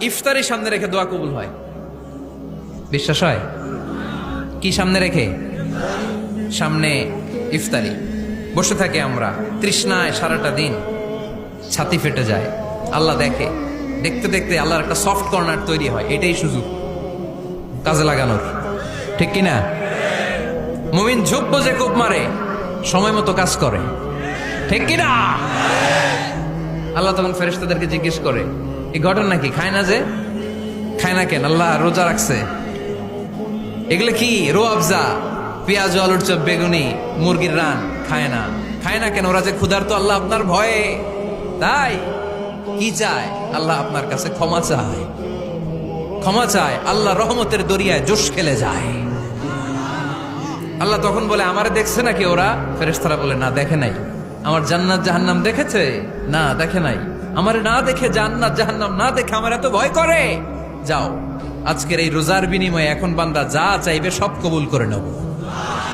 ইফতারি সামনে রেখে দোয়া কবুল হয়, বিশ্বাস হয়? কি সামনে রেখে? সামনে ইফতারি। বসে থাকে আমরা তৃষ্ণায় সারাটা দিন, ছাতি ফেটে যায়। আল্লাহ দেখে, দেখতে দেখতে আল্লাহর একটা সফট কর্নার তৈরি হয়। এটাই সুযোগ কাজে লাগানোর, ঠিক কিনা? মুমিন ঝুঁক বোঝে কূপ মারে, সময় মতো কাজ করে, ঠিক কিনা? আল্লাহ তখন ফেরেশতাদেরকে জিজ্ঞেস করে, এই ঘটনা কি? খায় না যে? খায় না কেন? আল্লাহ রোজা রাখছে। এগুলো কি? রো আফজা, পেঁয়াজ, আলুর চপ, বেগুনি, মুরগির রান খায় না। খায় না কেন? ওরা যে ক্ষুধার্ত, আল্লাহ আপনার ভয়ে। তাই কি চায়? আল্লাহ আপনার কাছে ক্ষমা চায়, ক্ষমা চায়। আল্লাহ রহমতের দরিয়ায় জোশ খেলে যায়। আল্লাহ তখন বলে, আমারে দেখছে নাকি ওরা? ফেরেশতারা বলে, না দেখে নাই। আমার জান্নাত জাহান্নাম দেখেছে? না দেখে নাই। আমারে না দেখে, জান্নাত জাহান্নাম না দেখে আমার এত ভয় করে। যাও, আজকের এই রোজার বিনিময়ে এখন বান্দা যা চাইবে সব কবুল করে নেব।